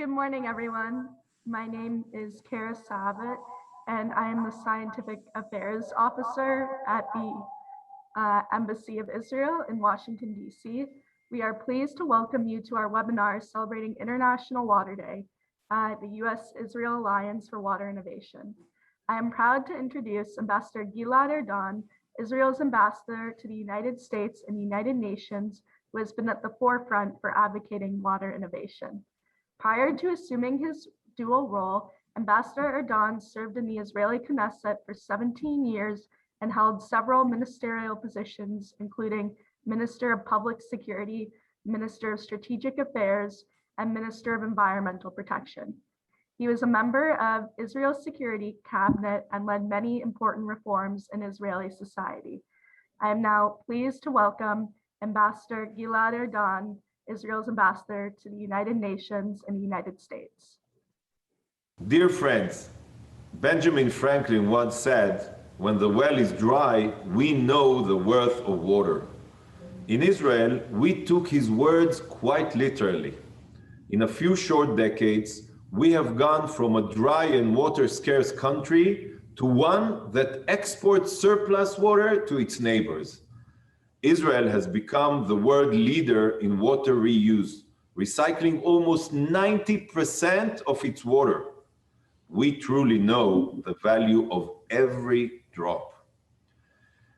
Good morning, everyone. My name is Kara Savitt, and I am the Scientific Affairs Officer at the Embassy of Israel in Washington, D.C. We are pleased to welcome you to our webinar celebrating International Water Day, the U.S.-Israel Alliance for Water Innovation. I am proud to introduce Ambassador Gilad Erdan, Israel's ambassador to the United States and the United Nations, who has been at the forefront for advocating water innovation. Prior to assuming his dual role, Ambassador Erdan served in the Israeli Knesset for 17 years and held several ministerial positions, including Minister of Public Security, Minister of Strategic Affairs, and Minister of Environmental Protection. He was a member of Israel's Security Cabinet and led many important reforms in Israeli society. I am now pleased to welcome Ambassador Gilad Erdan, Israel's ambassador to the United Nations and the United States. Dear friends, Benjamin Franklin once said, "When the well is dry, we know the worth of water." In Israel, we took his words quite literally. In a few short decades, we have gone from a dry and water-scarce country to one that exports surplus water to its neighbors. Israel has become the world leader in water reuse, recycling almost 90% of its water. We truly know the value of every drop.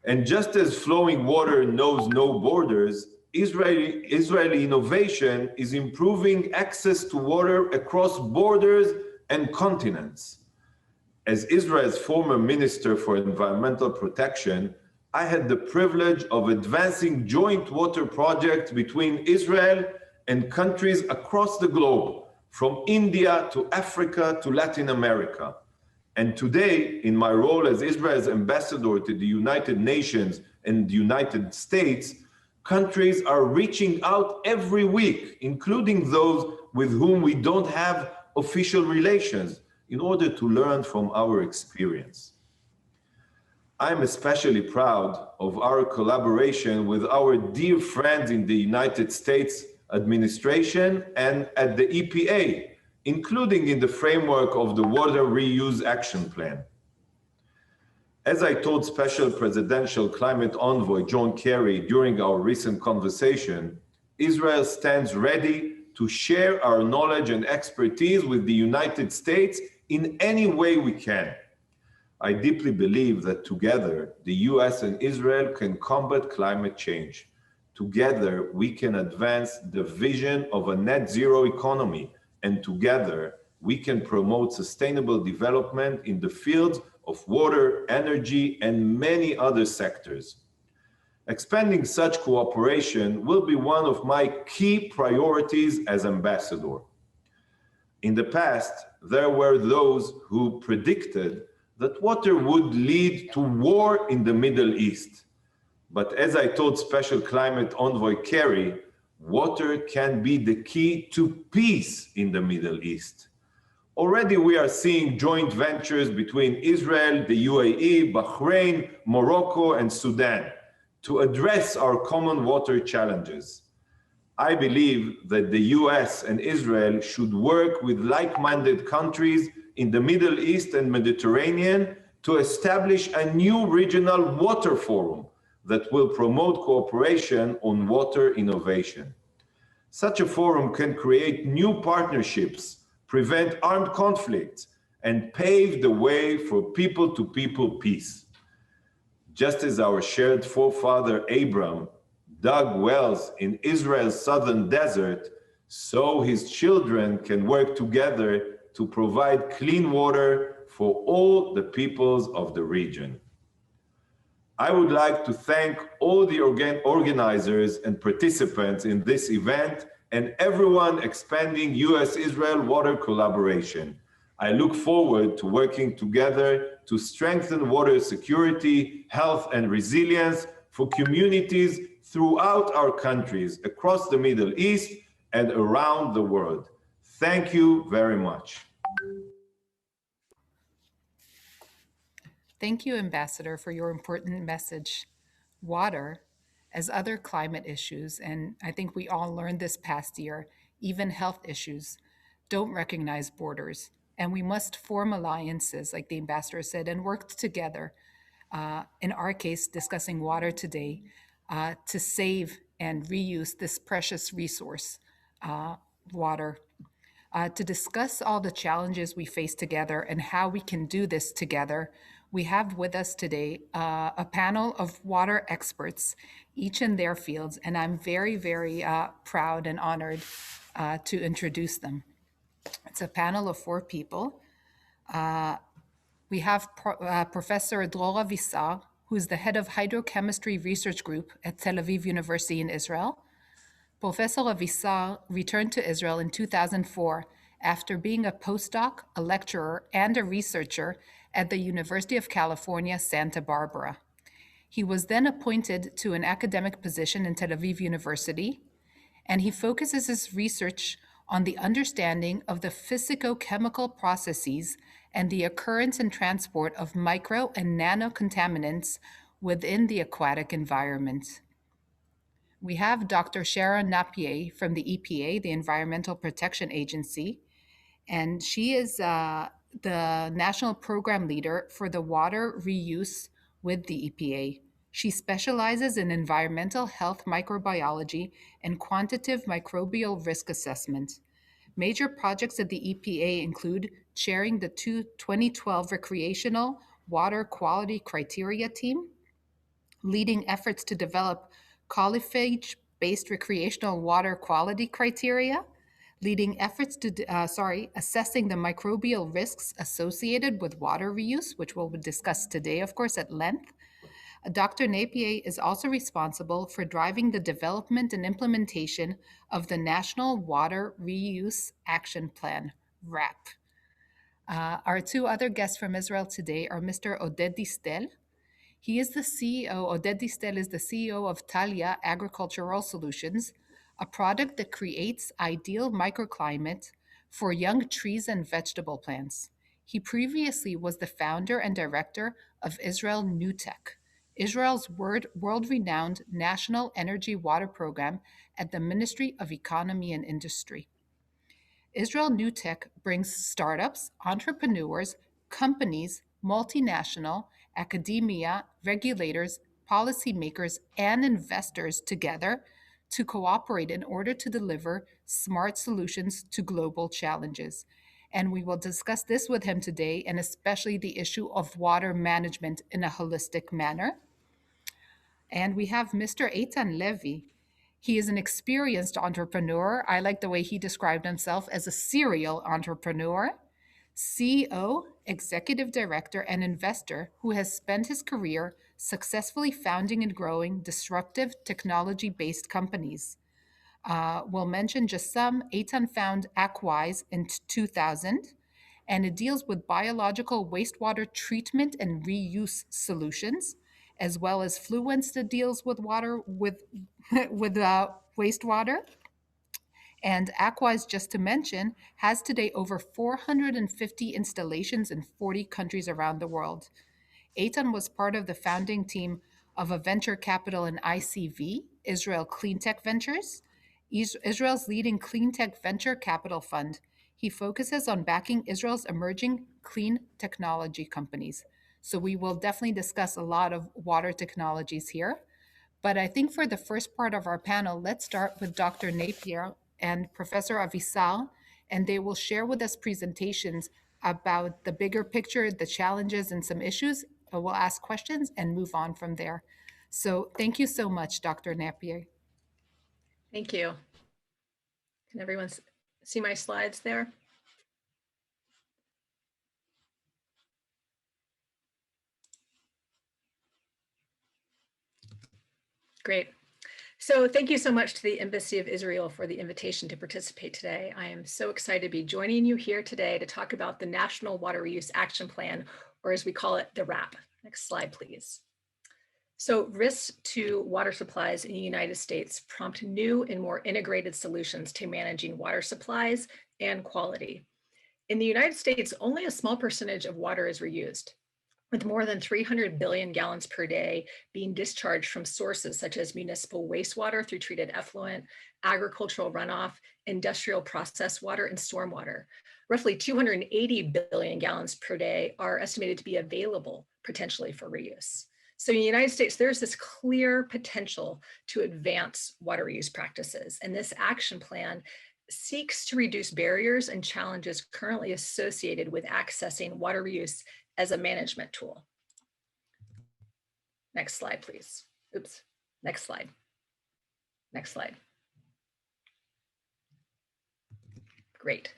And just as flowing water knows no borders, Israeli innovation is improving access to water across borders and continents. As Israel's former Minister for Environmental Protection, I had the privilege of advancing joint water projects between Israel and countries across the globe, from India to Africa to Latin America. And today, in my role as Israel's ambassador to the United Nations and the United States, countries are reaching out every week, including those with whom we don't have official relations, in order to learn from our experience. I'm especially proud of our collaboration with our dear friends in the United States administration and at the EPA, including in the framework of the Water Reuse Action Plan. As I told Special Presidential Climate Envoy John Kerry during our recent conversation, Israel stands ready to share our knowledge and expertise with the United States in any way we can. I deeply believe that together, the US and Israel can combat climate change. Together, we can advance the vision of a net zero economy, and together, we can promote sustainable development in the fields of water, energy, and many other sectors. Expanding such cooperation will be one of my key priorities as ambassador. In the past, there were those who predicted that water would lead to war in the Middle East. But as I told Special Climate Envoy Kerry, water can be the key to peace in the Middle East. Already we are seeing joint ventures between Israel, the UAE, Bahrain, Morocco, and Sudan to address our common water challenges. I believe that the US and Israel should work with like-minded countries in the Middle East and Mediterranean to establish a new regional water forum that will promote cooperation on water innovation. Such a forum can create new partnerships, prevent armed conflicts, and pave the way for people-to-people peace. Just as our shared forefather Abram dug wells in Israel's southern desert, so his children can work together to provide clean water for all the peoples of the region. I would like to thank all the organizers and participants in this event and everyone expanding US-Israel water collaboration. I look forward to working together to strengthen water security, health, and resilience for communities throughout our countries, across the Middle East and around the world. Thank you very much. Thank you, Ambassador, for your important message. Water, as other climate issues, and I think we all learned this past year, even health issues, don't recognize borders. And we must form alliances, like the ambassador said, and work together. In our case, discussing water today, to save and reuse this precious resource, water. To discuss all the challenges we face together and how we can do this together, we have with us today a panel of water experts, each in their fields, and I'm very, very proud and honored to introduce them. It's a panel of 4 people. We have Professor Dror Avisar, who's the head of hydrochemistry research group at Tel Aviv University in Israel. Professor Avisar returned to Israel in 2004 after being a postdoc, a lecturer, and a researcher at the University of California, Santa Barbara. He was then appointed to an academic position in Tel Aviv University, and he focuses his research on the understanding of the physicochemical processes and the occurrence and transport of micro and nano contaminants within the aquatic environment. We have Dr. Sharon Nappier from the EPA, the Environmental Protection Agency, and she is the national program leader for the water reuse with the EPA. She specializes in environmental health microbiology and quantitative microbial risk assessment. Major projects at the EPA include chairing the 2012 Recreational Water Quality Criteria Team, leading efforts to develop coliphage-based recreational water quality criteria, leading efforts to, assessing the microbial risks associated with water reuse, which we'll discuss today, of course, at length. Dr. Napier is also responsible for driving the development and implementation of the National Water Reuse Action Plan, RAP. Our 2 other guests from Israel today are Mr. Oded Distel. He is the CEO, Oded Distel is the CEO of Tal-Ya Agricultural Solutions, a product that creates ideal microclimate for young trees and vegetable plants. He previously was the founder and director of Israel NewTech, Israel's world-renowned national energy water program at the Ministry of Economy and Industry. Israel NewTech brings startups, entrepreneurs, companies, multinational, academia, regulators, policymakers, and investors together to cooperate in order to deliver smart solutions to global challenges. And we will discuss this with him today, and especially the issue of water management in a holistic manner. And we have Mr. Eytan Levy. He is an experienced entrepreneur. I like the way he described himself as a serial entrepreneur, CEO, executive director, and investor who has spent his career successfully founding and growing disruptive technology-based companies. We'll mention just some. Eytan found Aqwise in 2000, and it deals with biological wastewater treatment and reuse solutions, as well as Fluence that deals with water with wastewater. And Aqwise, just to mention, has today over 450 installations in 40 countries around the world. Eytan was part of the founding team of a venture capital in ICV, Israel Cleantech Ventures, Israel's leading cleantech venture capital fund. He focuses on backing Israel's emerging clean technology companies. So we will definitely discuss a lot of water technologies here. But I think for the first part of our panel, let's start with Dr. Napier and Professor Avisar, and they will share with us presentations about the bigger picture, the challenges, and some issues. We'll ask questions and move on from there. So thank you so much, Dr. Napier. Thank you. Can everyone see my slides there? Great. So thank you so much to the Embassy of Israel for the invitation to participate today. I am so excited to be joining you here today to talk about the National Water Reuse Action Plan, or as we call it, the RAP. Next slide, please. So risks to water supplies in the United States prompt new and more integrated solutions to managing water supplies and quality. In the United States, only a small percentage of water is reused. with more than 300 billion gallons per day being discharged from sources such as municipal wastewater through treated effluent, agricultural runoff, industrial processed water, and stormwater. Roughly 280 billion gallons per day are estimated to be available potentially for reuse. So in the United States, there's this clear potential to advance water reuse practices, and this action plan seeks to reduce barriers and challenges currently associated with accessing water reuse as a management tool. Next slide, please. Oops, next slide. Next slide. Great.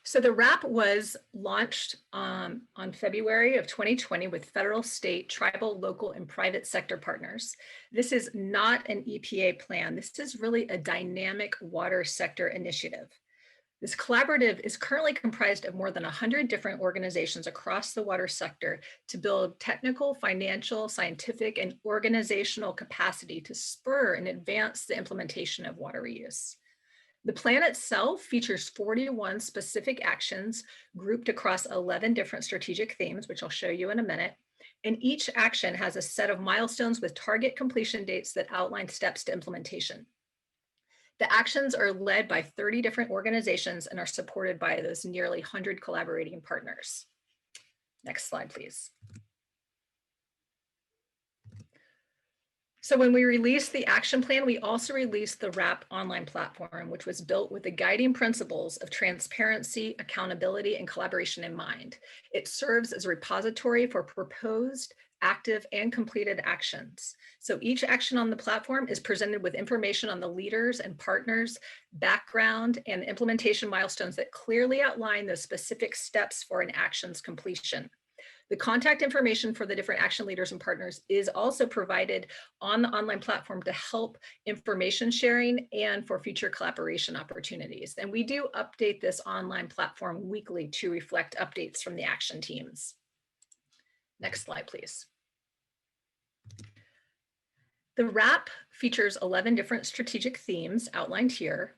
So the RAP was launched on February of 2020 with federal, state, tribal, local, and private sector partners. This is not an EPA plan. This is really a dynamic water sector initiative. This collaborative is currently comprised of more than 100 different organizations across the water sector to build technical, financial, scientific, and organizational capacity to spur and advance the implementation of water reuse. The plan itself features 41 specific actions grouped across 11 different strategic themes, which I'll show you in a minute. And each action has a set of milestones with target completion dates that outline steps to implementation. The actions are led by 30 different organizations and are supported by those nearly 100 collaborating partners. Next slide, please. So when we released the action plan, we also released the RAP online platform, which was built with the guiding principles of transparency, accountability, and collaboration in mind. It serves as a repository for proposed, active, and completed actions. So each action on the platform is presented with information on the leaders and partners, background, and implementation milestones that clearly outline the specific steps for an action's completion. The contact information for the different action leaders and partners is also provided on the online platform to help information sharing and for future collaboration opportunities. And we do update this online platform weekly to reflect updates from the action teams. Next slide, please. The RAP features 11 different strategic themes outlined here.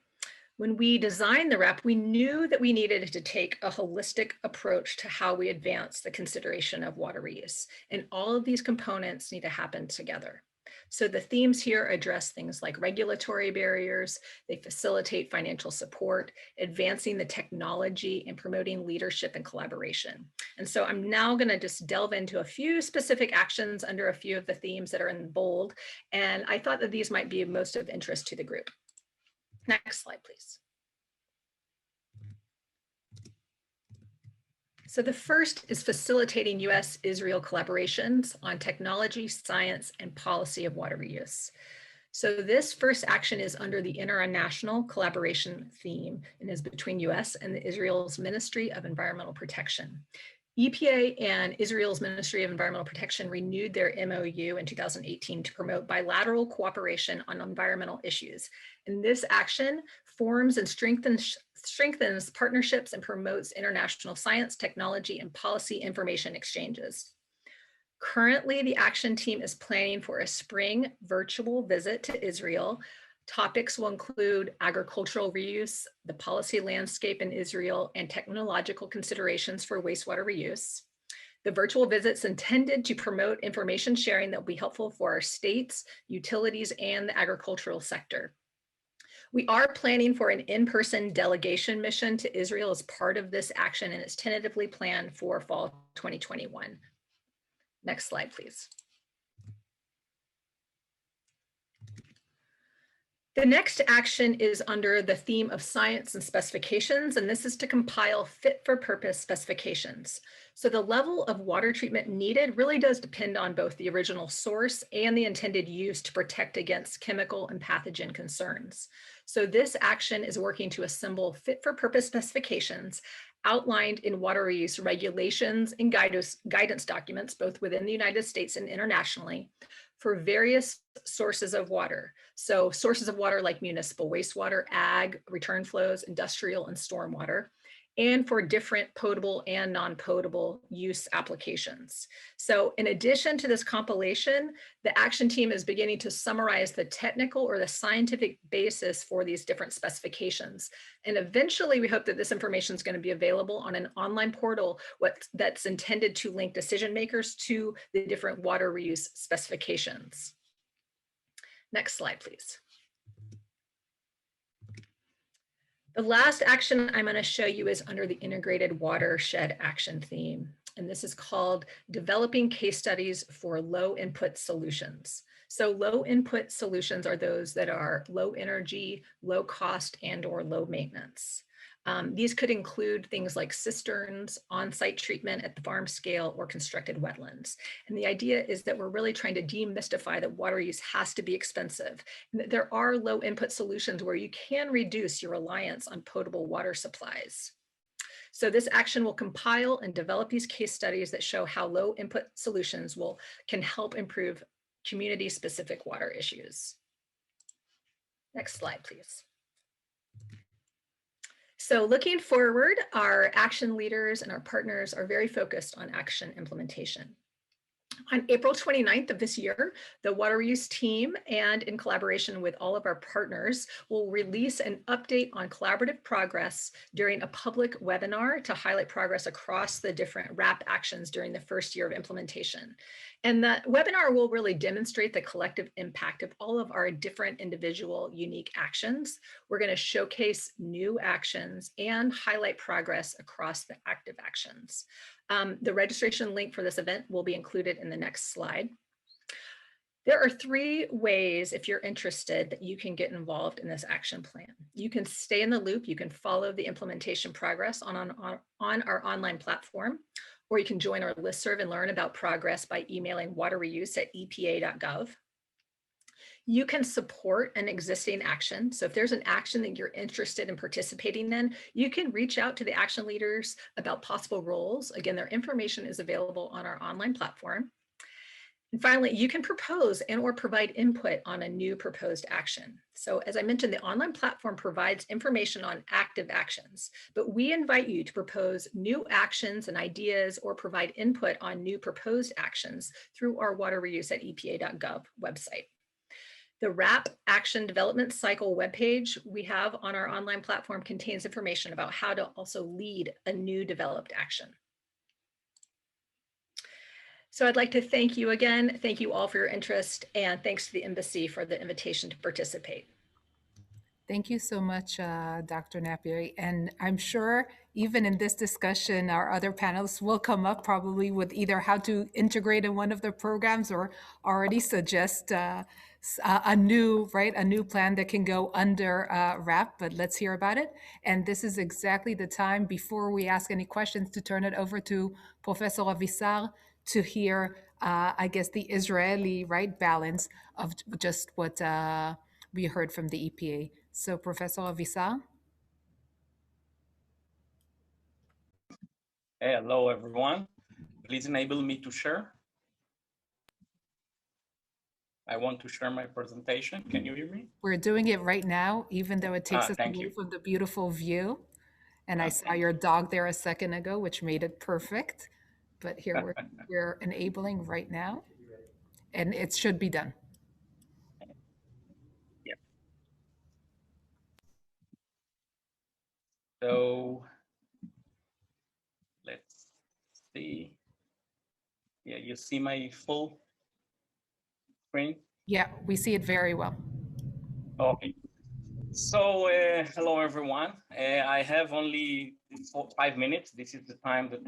When we designed the RAP, we knew that we needed to take a holistic approach to how we advance the consideration of water reuse. And all of these components need to happen together. So the themes here address things like regulatory barriers, they facilitate financial support, advancing the technology, and promoting leadership and collaboration. And so I'm now going to just delve into a few specific actions under a few of the themes that are in bold. And I thought that these might be most of interest to the group. Next slide, please. So the first is facilitating US-Israel collaborations on technology, science, and policy of water reuse. So this first action is under the international collaboration theme and is between US and Israel's Ministry of Environmental Protection. EPA and Israel's Ministry of Environmental Protection renewed their MOU in 2018 to promote bilateral cooperation on environmental issues. And this action forms and strengthens partnerships and promotes international science, technology, and policy information exchanges. Currently, the action team is planning for a spring virtual visit to Israel. Topics will include agricultural reuse, the policy landscape in Israel, and technological considerations for wastewater reuse. The virtual visit's intended to promote information sharing that will be helpful for our states, utilities, and the agricultural sector. We are planning for an in-person delegation mission to Israel as part of this action, and it's tentatively planned for fall 2021. Next slide, please. The next action is under the theme of science and specifications, and this is to compile fit-for-purpose specifications. So the level of water treatment needed really does depend on both the original source and the intended use to protect against chemical and pathogen concerns. So this action is working to assemble fit-for-purpose specifications outlined in water reuse regulations and guidance documents, both within the United States and internationally, for various sources of water. So sources of water like municipal wastewater, ag, return flows, industrial, and stormwater. and for different potable and non-potable use applications. So in addition to this compilation, the action team is beginning to summarize the technical or the scientific basis for these different specifications. And eventually we hope that this information is going to be available on an online portal that's intended to link decision makers to the different water reuse specifications. Next slide, please. The last action I'm going to show you is under the Integrated Watershed Action theme, and this is called Developing Case Studies for Low Input Solutions. So low input solutions are those that are low energy, low cost, and/or low maintenance. These could include things like cisterns, on-site treatment at the farm scale, or constructed wetlands. And the idea is that we're really trying to demystify that water use has to be expensive, and that there are low input solutions where you can reduce your reliance on potable water supplies. So this action will compile and develop these case studies that show how low input solutions can help improve community-specific water issues. Next slide, please. So looking forward, our action leaders and our partners are very focused on action implementation. On April 29th of this year, the water reuse team, and in collaboration with all of our partners, will release an update on collaborative progress during a public webinar to highlight progress across the different WRAP actions during the first year of implementation. And that webinar will really demonstrate the collective impact of all of our different individual unique actions. We're going to showcase new actions and highlight progress across the active actions. The registration link for this event will be included in the next slide. There are 3 ways, if you're interested, that you can get involved in this action plan. You can stay in the loop. You can follow the implementation progress on our online platform, or you can join our listserv and learn about progress by emailing waterreuse@epa.gov. You can support an existing action. So if there's an action that you're interested in participating in, you can reach out to the action leaders about possible roles. Again, their information is available on our online platform. And finally, you can propose and/or provide input on a new proposed action. So as I mentioned, the online platform provides information on active actions, but we invite you to propose new actions and ideas or provide input on new proposed actions through our waterreuse@epa.gov website. The WRAP Action Development Cycle webpage we have on our online platform contains information about how to also lead a new developed action. So I'd like to thank you again. Thank you all for your interest, and thanks to the Embassy for the invitation to participate. Thank you so much, Dr. Nappier. And I'm sure even in this discussion, our other panelists will come up probably with either how to integrate in one of the programs or already suggest a new plan that can go under WRAP, but let's hear about it. And this is exactly the time before we ask any questions to turn it over to Professor Avisar to hear, I guess, the Israeli balance of just what we heard from the EPA. So Professor Avisar. Hello, everyone. Please enable me to share. I want to share my presentation. Can you hear me? We're doing it right now, even though it takes us away you. from the beautiful view. And I saw your dog there a second ago, which made it perfect. But here we're enabling right now, and it should be done. Yeah. So let's see. Yeah, you see my full screen? Yeah, we see it very well. Okay. So hello, everyone. I have only 5 minutes. This is the time that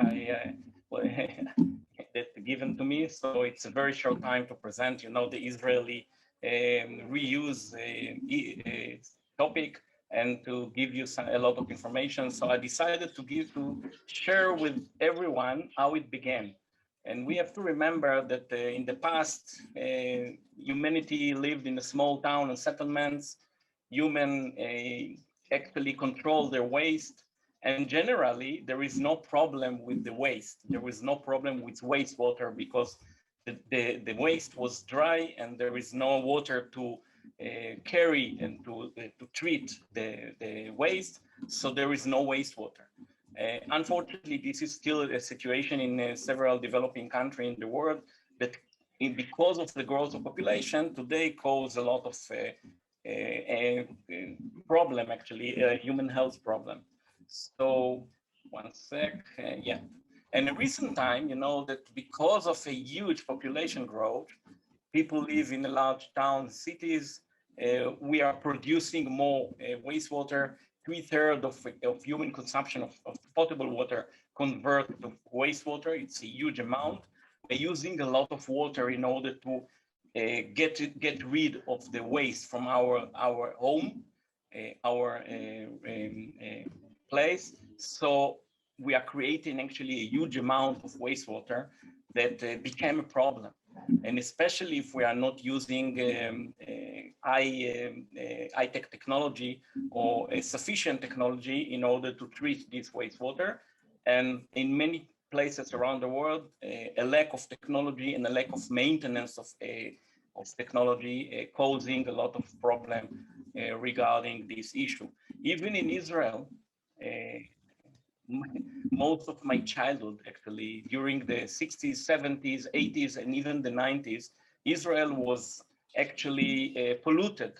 that's given to me. So it's a very short time to present, the Israeli reuse topic and to give you a lot of information. So I decided to share with everyone how it began. And we have to remember that in the past, humanity lived in a small town and settlements. Human actually control their waste. And generally, there is no problem with the waste. There is no problem with wastewater because the waste was dry and there is no water to carry and to treat the waste. So there is no wastewater. Unfortunately, this is still a situation in several developing countries in the world that, because of the growth of population, today cause a lot of problem, actually, a human health problem. So, one sec, yeah. And in recent time, you know, that because of a huge population growth, people live in large towns, cities, we are producing more wastewater. 3/3 of human consumption of potable water convert to wastewater. It's a huge amount. We're using a lot of water in order to get rid of the waste from our home, our place. So we are creating actually a huge amount of wastewater that became a problem. And especially if we are not using high-tech technology or a sufficient technology in order to treat this wastewater. And in many places around the world, a lack of technology and a lack of maintenance of technology causing a lot of problem regarding this issue. Even in Israel, most of my childhood, actually, during the 60s, 70s, 80s, and even the 90s, Israel was actually polluted.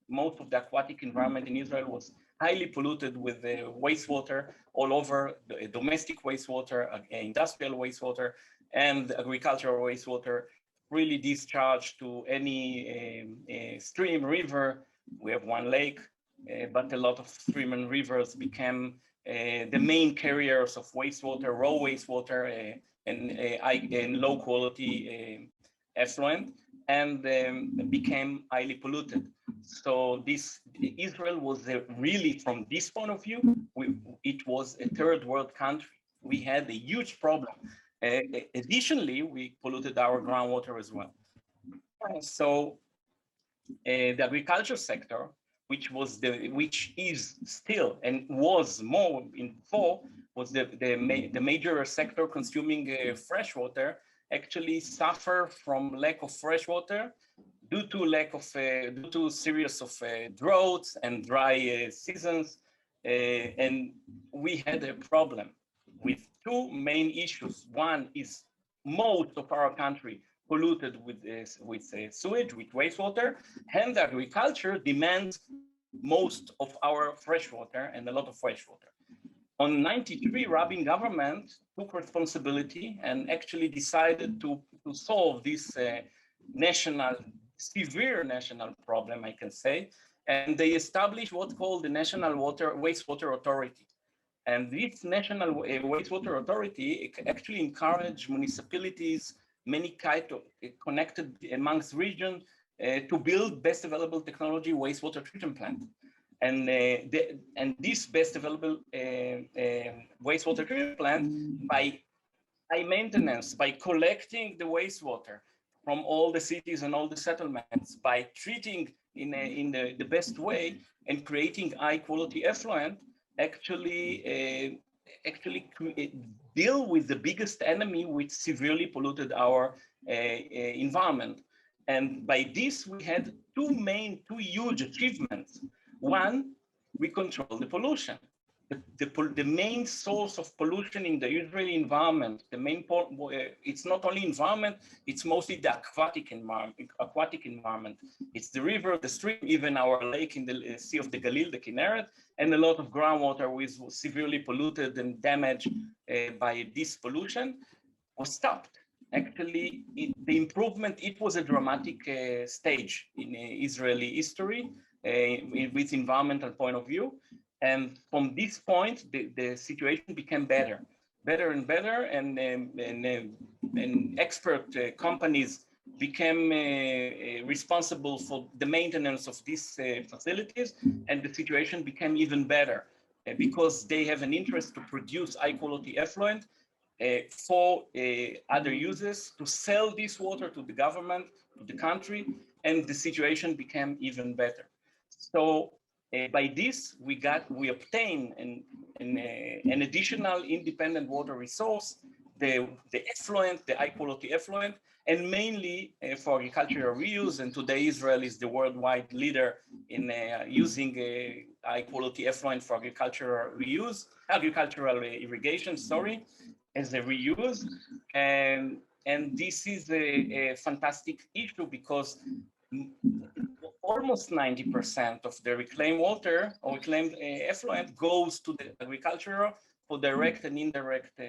Most of the aquatic environment in Israel was highly polluted with wastewater all over, the domestic wastewater, industrial wastewater, and agricultural wastewater, really discharged to any stream, river. We have one lake, but a lot of streams and rivers became the main carriers of wastewater, raw wastewater, and low quality effluent, and became highly polluted. So Israel was really, from this point of view, it was a third world country. We had a huge problem. Additionally, we polluted our groundwater as well. So the agriculture sector, which is still and was more before, was the major sector consuming fresh water, actually suffer from lack of fresh water due to series of droughts and dry seasons. And we had a problem with two main issues. One is most of our country polluted with sewage, with wastewater, and agriculture demands most of our fresh water and a lot of fresh water. On 93, Rabin government took responsibility and actually decided to solve this severe national problem, I can say, and they established what's called the National Wastewater Authority. And this National Wastewater Authority actually encouraged municipalities, many kind of connected amongst regions, to build best available technology wastewater treatment plant. And this best available wastewater treatment plant, by high maintenance, by collecting the wastewater from all the cities and all the settlements, by treating in the best way and creating high quality effluent, actually deal with the biggest enemy which severely polluted our environment. And by this, we had two huge achievements. One, we control the pollution. The main source of pollution in the Israeli environment, it's not only environment, it's mostly the aquatic environment. It's the river, the stream, even our lake in the Sea of the Galil, the Kinneret, and a lot of groundwater was severely polluted and damaged by this pollution, was stopped. Actually, the improvement, it was a dramatic stage in Israeli history with environmental point of view. And from this point, the situation became better and better, and expert companies became responsible for the maintenance of these facilities, and the situation became even better because they have an interest to produce high quality effluent for other uses, to sell this water to the government, to the country, and the situation became even better. So by this, we obtain an additional independent water resource the effluent, the high quality effluent, and mainly for agricultural reuse. And today Israel is the worldwide leader in using high quality effluent for agricultural reuse, agricultural irrigation, sorry, as a reuse. And this is a fantastic issue because almost 90% of the reclaimed water or reclaimed effluent goes to the agricultural for direct and indirect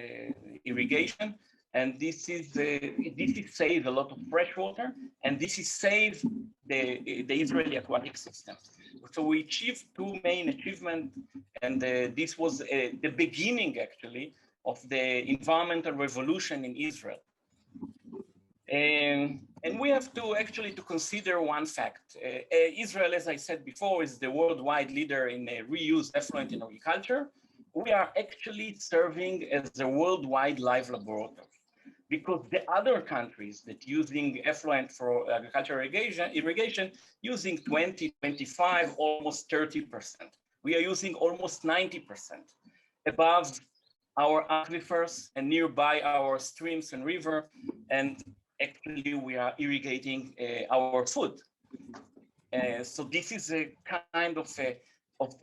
irrigation. And this is save a lot of fresh water, and this is save the Israeli aquatic system. So we achieved two main achievements, and this was the beginning actually of the environmental revolution in Israel. And we have to actually to consider one fact. Israel, as I said before, is the worldwide leader in reuse effluent in agriculture. We are actually serving as a worldwide live laboratory, because the other countries that using effluent for agricultural irrigation using 20, 25, almost 30%. We are using almost 90% above our aquifers and nearby our streams and river, and actually we are irrigating our food. So this is a kind of a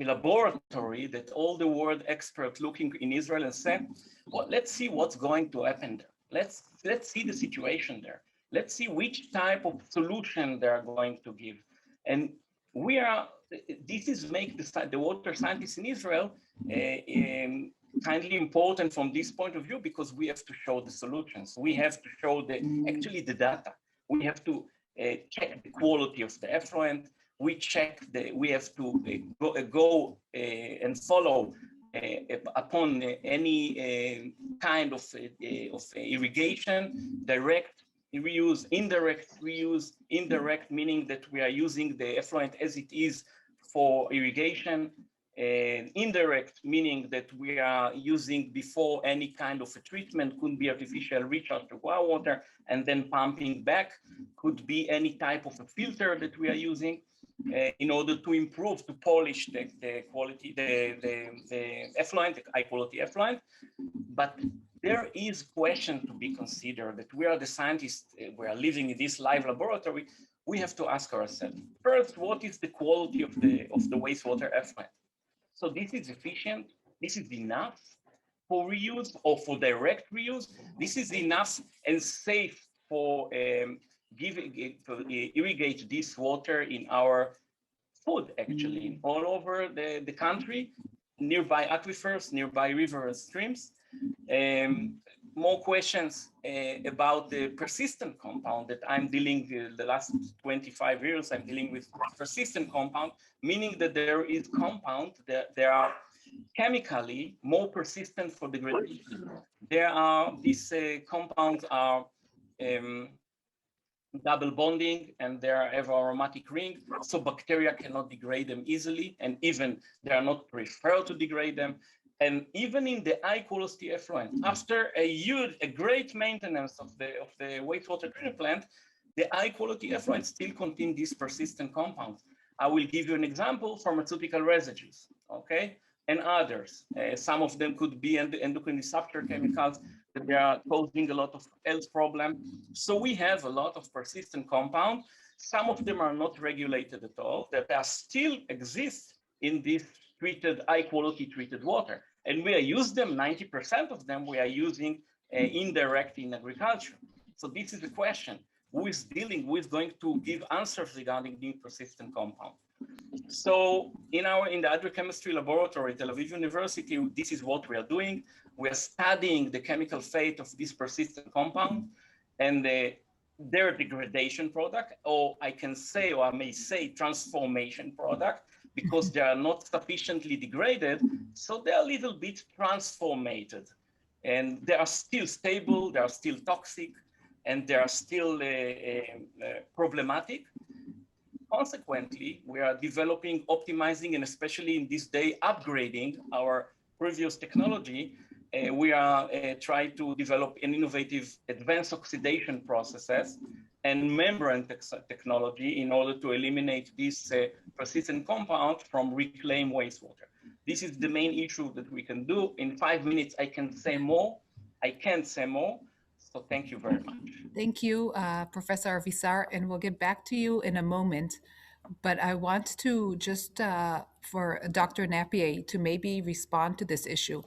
laboratory that all the world experts looking in Israel and say, well, let's see what's going to happen there. Let's see the situation there. Let's see which type of solution they are going to give. And this is make the water scientists in Israel kindly important from this point of view, because we have to show the solutions. We have to show actually the data. We have to check the quality of the effluent. We have to go and follow upon any kind of irrigation, direct reuse, indirect reuse. Indirect meaning that we are using the effluent as it is for irrigation. Indirect meaning that we are using before any kind of a treatment, could be artificial recharge to groundwater and then pumping back, could be any type of a filter that we are using in order to improve, to polish the quality, the effluent, the high quality effluent. But there is question to be considered that we are the scientists, we are living in this live laboratory. We have to ask ourselves, first, what is the quality of the wastewater effluent? So this is efficient, this is enough for reuse or for direct reuse. This is enough and safe for irrigate this water in our food, actually, all over the country, nearby aquifers, nearby rivers and streams. More questions about the persistent compound that I'm dealing with the last 25 years. I'm dealing with persistent compound, meaning that there is compound that there are chemically more persistent for degradation. These compounds are double bonding, and they have aromatic ring, so bacteria cannot degrade them easily, and even they are not preferred to degrade them. And even in the high quality effluent, after a great maintenance of the wastewater treatment plant, the high quality effluent still contain these persistent compounds. I will give you an example: pharmaceutical residues, okay, and others. Some of them could be endocrine disruptor chemicals that they are causing a lot of health problem. So we have a lot of persistent compounds. Some of them are not regulated at all, that are still exist in this high quality treated water. And we use them, 90% of them we are using indirect in agriculture. So this is the question: who is going to give answers regarding the persistent compound? So in the agrochemistry laboratory at Tel Aviv University, this is what we are doing. We are studying the chemical fate of this persistent compound and their degradation product, or I may say transformation product, because they are not sufficiently degraded, so they are a little bit transformated. And they are still stable, they are still toxic, and they are still problematic. Consequently, we are developing, optimizing, and especially in this day, upgrading our previous technology. We are trying to develop an innovative advanced oxidation processes and membrane technology in order to eliminate this persistent compound from reclaimed wastewater. This is the main issue that we can do. In 5 minutes, I can say more, I can't say more. So thank you very much. Thank you, Professor Avisar, and we'll get back to you in a moment. But I want to just for Dr. Nappier to maybe respond to this issue.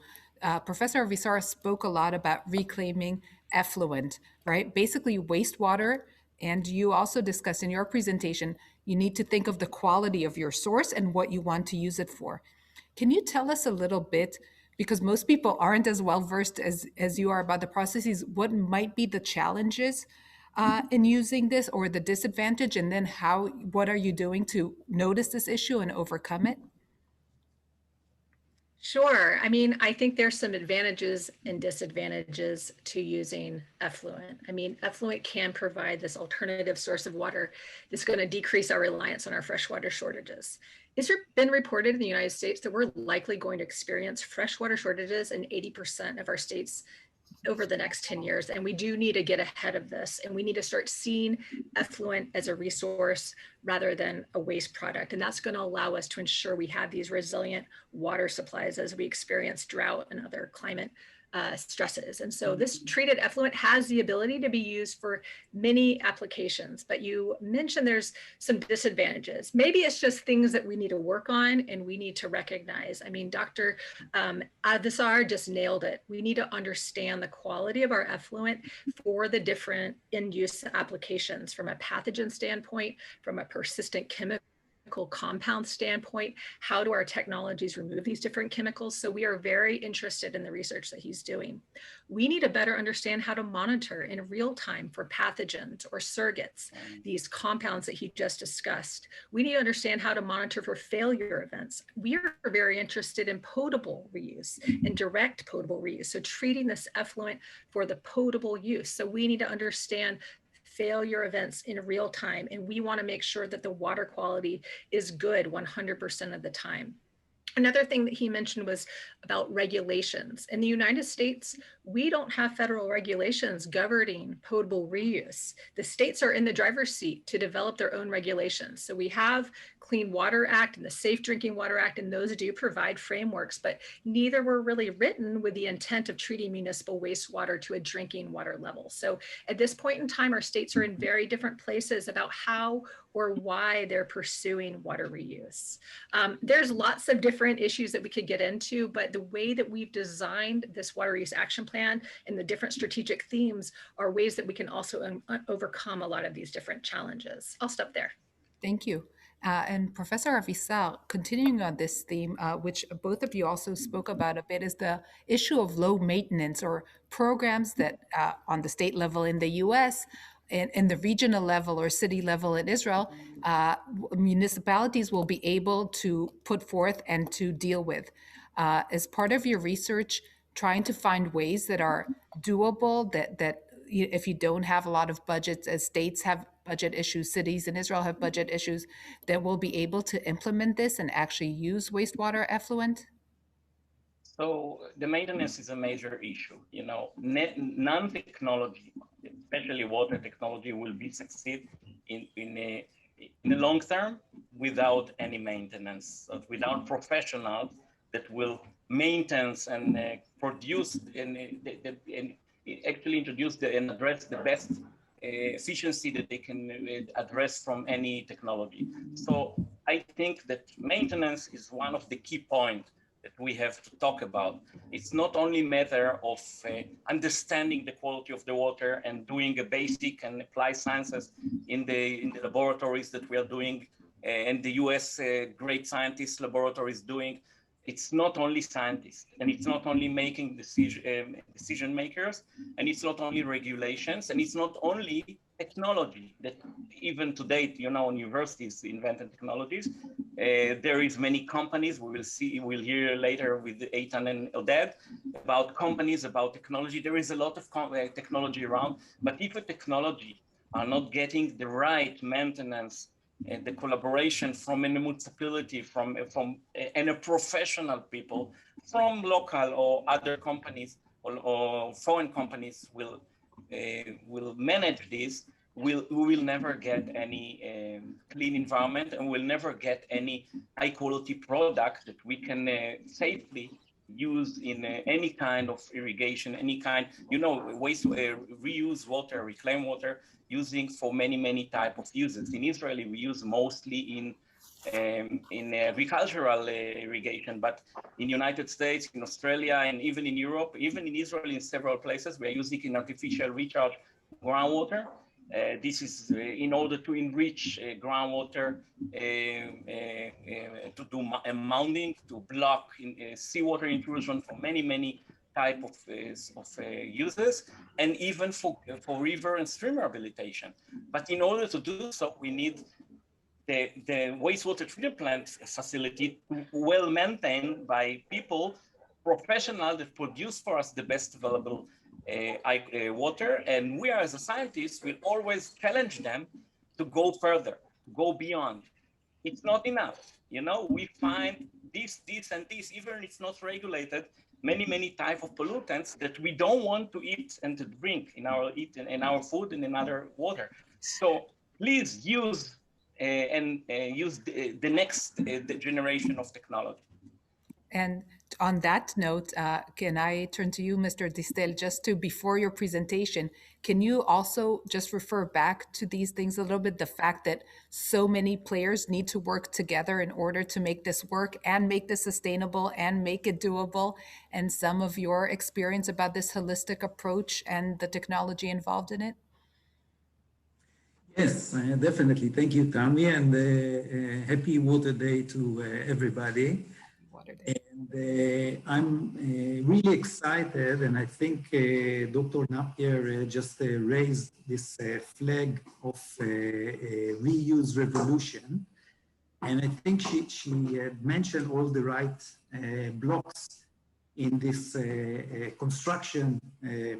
Professor Avisar spoke a lot about reclaiming effluent, right? Basically, wastewater. And you also discussed in your presentation, you need to think of the quality of your source and what you want to use it for. Can you tell us a little bit, because most people aren't as well versed as you are about the processes, what might be the challenges in using this or the disadvantage, and then what are you doing to notice this issue and overcome it? Sure. I mean, I think there's some advantages and disadvantages to using effluent. I mean, effluent can provide this alternative source of water that's going to decrease our reliance on our freshwater shortages. It's been reported in the United States that we're likely going to experience freshwater shortages in 80% of our states over the next 10 years. And we do need to get ahead of this. And we need to start seeing effluent as a resource rather than a waste product. And that's going to allow us to ensure we have these resilient water supplies as we experience drought and other climate stresses. And so this treated effluent has the ability to be used for many applications, but you mentioned there's some disadvantages. Maybe it's just things that we need to work on and we need to recognize. I mean, Dr. Avisar just nailed it. We need to understand the quality of our effluent for the different end-use applications from a pathogen standpoint, from a persistent chemical compound standpoint. How do our technologies remove these different chemicals? So we are very interested in the research that he's doing. We need to better understand how to monitor in real time for pathogens or surrogates, these compounds that he just discussed. We need to understand how to monitor for failure events. We are very interested in potable reuse and direct potable reuse. So treating this effluent for the potable use. So we need to understand failure events in real time. And we want to make sure that the water quality is good 100% of the time. Another thing that he mentioned was about regulations. In the United States, we don't have federal regulations governing potable reuse. The states are in the driver's seat to develop their own regulations. So we have Clean Water Act and the Safe Drinking Water Act, and those do provide frameworks, but neither were really written with the intent of treating municipal wastewater to a drinking water level. So at this point in time, our states are in very different places about how or why they're pursuing water reuse. There's lots of different issues that we could get into, but the way that we've designed this water use action plan and the different strategic themes are ways that we can also overcome a lot of these different challenges. I'll stop there. Thank you. And Professor Avisar, continuing on this theme, which both of you also spoke about a bit, is the issue of low maintenance or programs that on the state level in the US, in the regional level or city level in Israel, municipalities will be able to put forth and to deal with. As part of your research, trying to find ways that are doable, that if you don't have a lot of budgets, as states have budget issues, cities in Israel have budget issues, that will be able to implement this and actually use wastewater effluent? So the maintenance is a major issue. You know, non-technology, especially water technology, will be succeed in the long term without any maintenance, without professionals that will maintain and produce and actually introduce and address the best efficiency that they can address from any technology. So I think that maintenance is one of the key points that we have to talk about. It's not only a matter of understanding the quality of the water and doing a basic and applied sciences in the laboratories that we are doing, and the US great scientists laboratories doing. It's not only scientists, and it's not only making decision makers, and it's not only regulations, and it's not only technology that even to date, you know, universities invented technologies. There is many companies. We'll hear later with Eytan and Oded about companies, about technology. There is a lot of technology around, but if the technology are not getting the right maintenance and the collaboration from a municipality, from a professional people, from local or other companies or foreign companies will manage this, we will never get any clean environment, and we'll never get any high quality product that we can safely used in any kind of irrigation, any kind, reuse water, reclaim water, using for many type of uses. In Israel, we use mostly in agricultural irrigation, but in United States, in Australia, and even in Europe, even in Israel, in several places, we are using in artificial recharge groundwater. This is in order to enrich groundwater, to do mounding, to block seawater intrusion for many type of uses, and even for river and stream rehabilitation. But in order to do so, we need the wastewater treatment plant facility well maintained by people, professionals that produce for us the best available water. And we are, as a scientist, will always challenge them to go further, to go beyond. It's not enough. We find this, and this, even it's not regulated, many type of pollutants that we don't want to eat and to drink in our food and in other water. So please use the next generation of technology. And on that note, can I turn to you, Mr. Distel, just to, before your presentation, can you also just refer back to these things a little bit, the fact that so many players need to work together in order to make this work and make this sustainable and make it doable, and some of your experience about this holistic approach and the technology involved in it? Yes, definitely. Thank you, Tammy, and happy Water Day to everybody. Water Day. And I'm really excited, and I think Dr. Nappier just raised this flag of reuse revolution. And I think she mentioned all the right blocks in this construction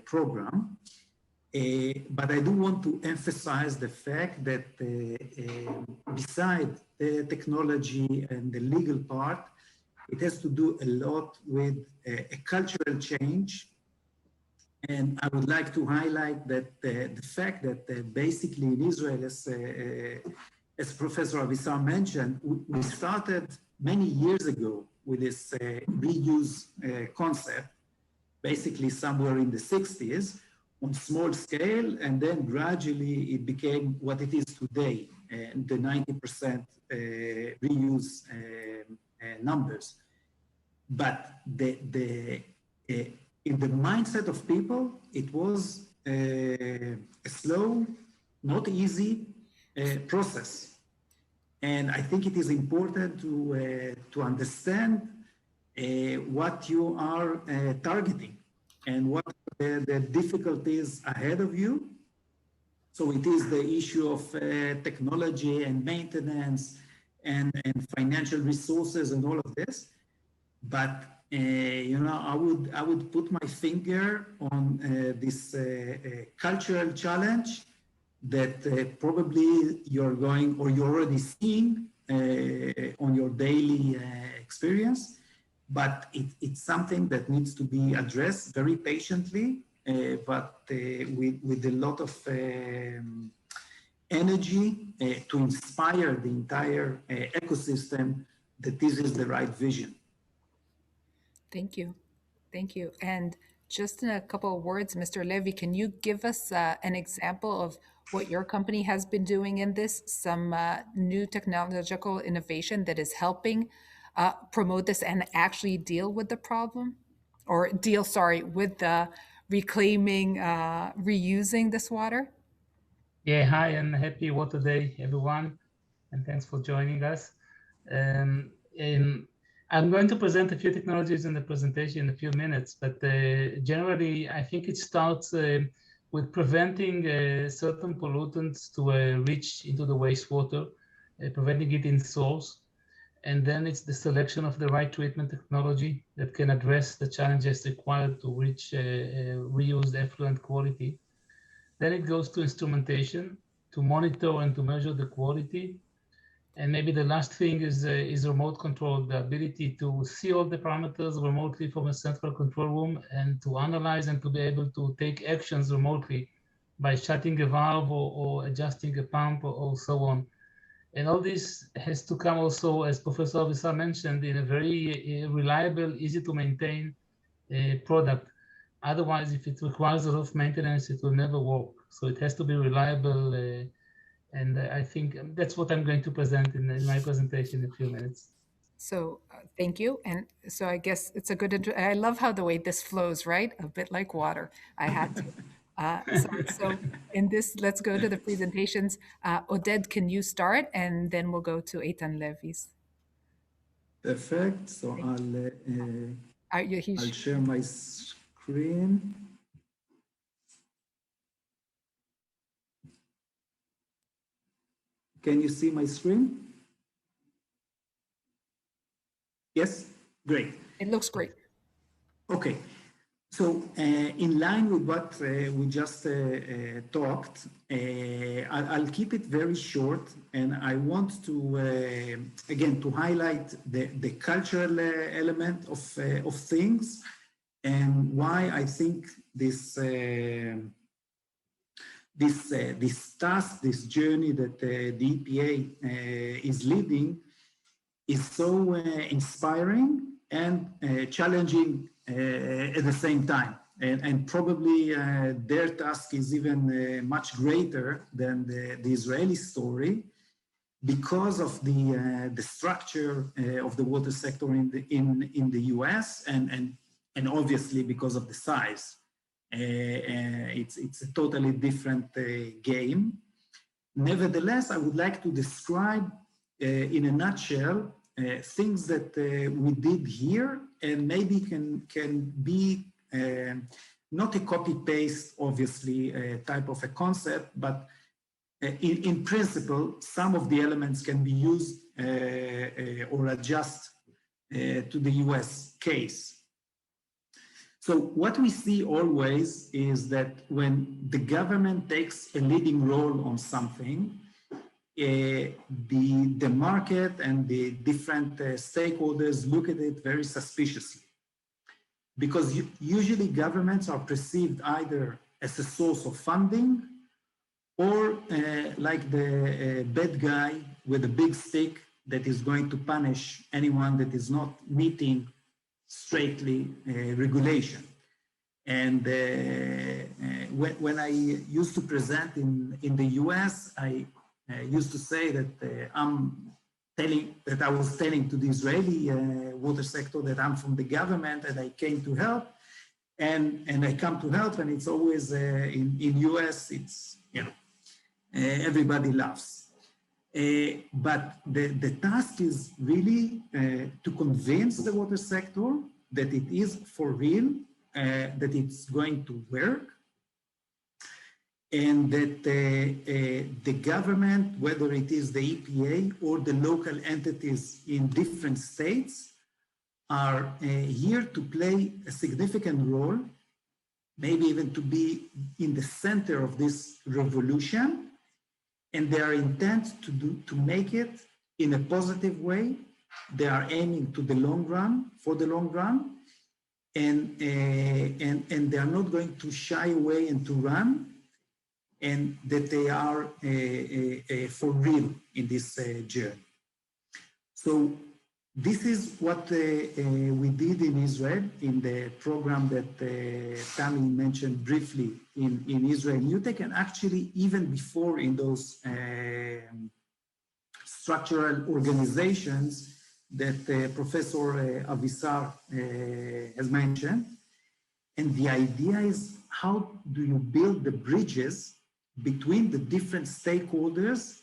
program. But I do want to emphasize the fact that beside the technology and the legal part, it has to do a lot with a cultural change. And I would like to highlight that the fact that basically in Israel, as Professor Avisar mentioned, we started many years ago with this reuse concept, basically somewhere in the 60s, on small scale, and then gradually it became what it is today, the 90% reuse numbers. But in the mindset of people, it was a slow, not easy process. And I think it is important to understand what you are targeting and what the difficulties ahead of you. So it is the issue of technology and maintenance and financial resources and all of this. But I would put my finger on this cultural challenge that probably you're going, or you're already seeing on your daily experience. But it's something that needs to be addressed very patiently, but with a lot of energy to inspire the entire ecosystem that this is the right vision. Thank you. Thank you. And just in a couple of words, Mr. Levy, can you give us an example of what your company has been doing in this, some new technological innovation that is helping promote this and actually deal with the problem, or with the reclaiming, reusing this water? Yeah, hi, and happy Water Day, everyone, and thanks for joining us. I'm going to present a few technologies in the presentation in a few minutes, but generally, I think it starts with preventing certain pollutants to reach into the wastewater, preventing it in source. And then it's the selection of the right treatment technology that can address the challenges required to reach reused effluent quality. Then it goes to instrumentation to monitor and to measure the quality. And maybe the last thing is remote control, the ability to see all the parameters remotely from a central control room and to analyze and to be able to take actions remotely by shutting a valve or adjusting a pump or so on. And all this has to come also, as Professor Avisar mentioned, in a very reliable, easy to maintain product. Otherwise, if it requires a lot of maintenance, it will never work. So it has to be reliable. And I think that's what I'm going to present in my presentation in a few minutes. So thank you. And so I guess it's a good, I love how the way this flows, right? A bit like water. I had to. So in this, let's go to the presentations. Oded, can you start? And then we'll go to Eytan Levy's. Perfect. So I'll share my screen. Can you see my screen? Yes, great. It looks great. Okay, so in line with what we just talked, I'll keep it very short, and I want to, again, to highlight the cultural element of things and why I think this task, this journey that the EPA is leading is so inspiring and challenging at the same time. And probably their task is even much greater than the Israeli story because of the structure of the water sector in the US and obviously because of the size. It's a totally different game. Nevertheless, I would like to describe in a nutshell things that we did here and maybe can be not a copy-paste, obviously, type of a concept, but in principle, some of the elements can be used or adjust to the US case. So what we see always is that when the government takes a leading role on something, the market and the different stakeholders look at it very suspiciously. Because usually governments are perceived either as a source of funding or like the bad guy with a big stick that is going to punish anyone that is not meeting straightly regulation. And when I used to present in the US, I used to say that I was telling to the Israeli water sector that I'm from the government and I came to help, and I come to help, and it's always in US, it's, you know, everybody laughs. But the task is really to convince the water sector that it is for real, that it's going to work, and that the government, whether it is the EPA or the local entities in different states, are here to play a significant role, maybe even to be in the center of this revolution, and they are intent to make it in a positive way. They are aiming to the long run, for the long run, and they are not going to shy away and to run, and that they are for real in this journey. So this is what we did in Israel in the program that Tammy mentioned briefly in Israel UTech, and actually even before in those structural organizations that Professor Avisar has mentioned. And the idea is, how do you build the bridges between the different stakeholders